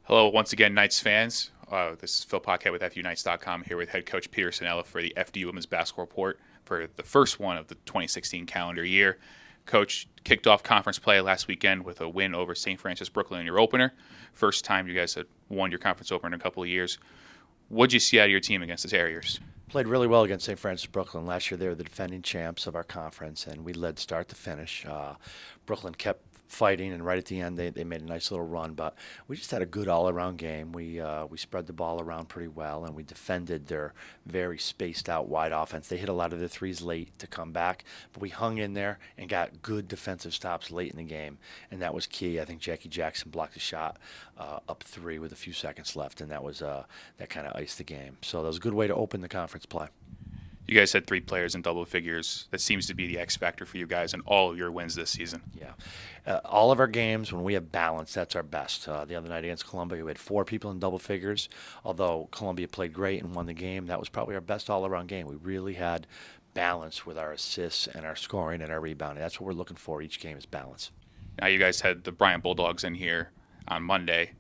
Hello, once again, Knights fans. This is Phil Paquette with FDUKnights.com here with head coach Peter Cinella for the FDU Women's Basketball Report for the first one of the 2016 calendar year. Coach kicked off conference play last weekend with a win over St. Francis Brooklyn in your opener. First time you guys had won your conference opener in a couple of years. What did you see out of your team against the Terriers? Played really well against St. Francis Brooklyn. Last year they were the defending champs of our conference, and we led start to finish. Brooklyn kept fighting, and right at the end they made a nice little run, but we just had a good all-around game. We spread the ball around pretty well, and we defended their very spaced-out wide offense. They hit a lot of their threes late to come back, but we hung in there and got good defensive stops late in the game, and that was key. I think Jackie Jackson blocked a shot up three with a few seconds left, and that kind of iced the game. So that was a good way to open the conference play. You guys had three players in double figures. That seems to be the X factor for you guys in all of your wins this season. Yeah. All of our games, when we have balance, that's our best. The other night against Columbia, we had four people in double figures. Although Columbia played great and won the game, that was probably our best all-around game. We really had balance with our assists and our scoring and our rebounding. That's what we're looking for each game is balance. Now you guys had the Bryant Bulldogs in here on Monday.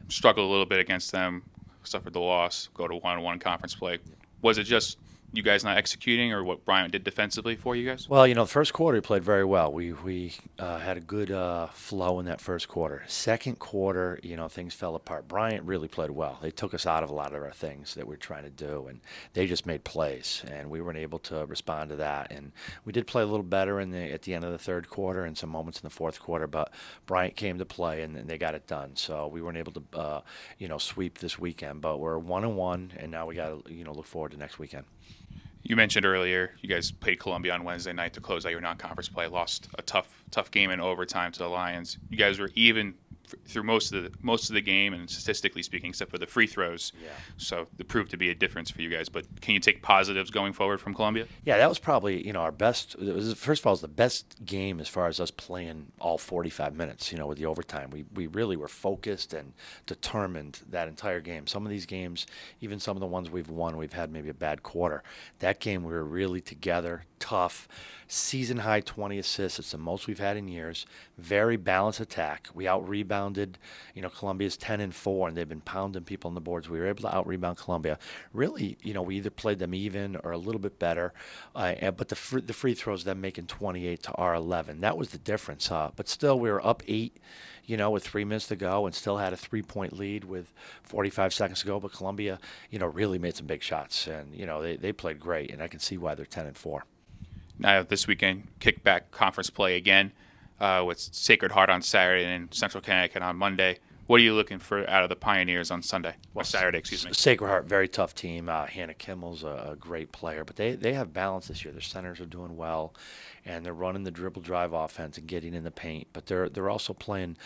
Struggled a little bit against them, suffered the loss, go to 1-1 conference play. Was it just you guys not executing, or what Bryant did defensively for you guys? Well, the first quarter we played very well. We had a good flow in that first quarter. Second quarter, things fell apart. Bryant really played well. They took us out of a lot of our things that we were trying to do, and they just made plays, and we weren't able to respond to that. And we did play a little better at the end of the third quarter and some moments in the fourth quarter, but Bryant came to play, and they got it done. So we weren't able to, sweep this weekend, but we're 1-1, and now we got to, look forward to next weekend. You mentioned earlier you guys played Columbia on Wednesday night to close out your non-conference play. Lost a tough game in overtime to the Lions. You guys were even through most of the game, and statistically speaking, except for the free throws. Yeah. So it proved to be a difference for you guys. But can you take positives going forward from Columbia? Yeah, that was probably our best. First of all, it was the best game as far as us playing all 45 minutes. With the overtime, we really were focused and determined that entire game. Some of these games, even some of the ones we've won, we've had maybe a bad quarter. That game we were really together, tough. Season high 20 assists. It's the most we've had in years. Very balanced attack. We out rebounded. Columbia's 10-4, and they've been pounding people on the boards. We were able to out rebound Columbia. Really, we either played them even or a little bit better. But the free throws, them making 28 to our 11. That was the difference. But still, we were up 8. With 3 minutes to go, and still had a 3-point lead with 45 seconds to go. But Columbia, really made some big shots, and they played great, and I can see why they're 10-4. Now this weekend, kickback conference play again with Sacred Heart on Saturday and Central Connecticut on Monday. What are you looking for out of the Pioneers on Sunday? Well, Saturday, excuse me. Sacred Heart, very tough team. Hannah Kimmel's a great player, but they have balance this year. Their centers are doing well, and they're running the dribble drive offense and getting in the paint. But they're also playing,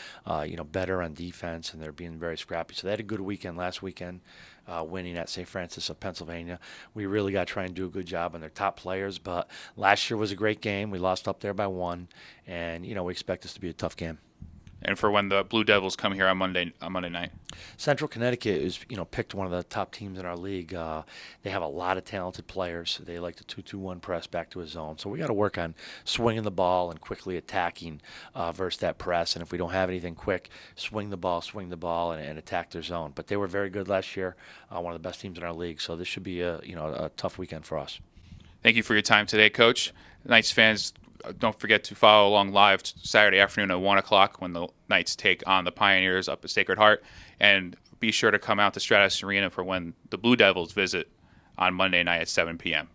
better on defense, and they're being very scrappy. So they had a good weekend last weekend, winning at St. Francis of Pennsylvania. We really got to try and do a good job on their top players. But last year was a great game. We lost up there by 1, and we expect this to be a tough game. And for when the Blue Devils come here on Monday night. Central Connecticut is, picked one of the top teams in our league. They have a lot of talented players. They like the 2-2-1 press back to a zone. So we got to work on swinging the ball and quickly attacking versus that press. And if we don't have anything quick, swing the ball, and attack their zone. But they were very good last year, one of the best teams in our league. So this should be a tough weekend for us. Thank you for your time today, Coach. Knights fans, don't forget to follow along live Saturday afternoon at 1 o'clock when the Knights take on the Pioneers up at Sacred Heart. And be sure to come out to Stratus Arena for when the Blue Devils visit on Monday night at 7 p.m.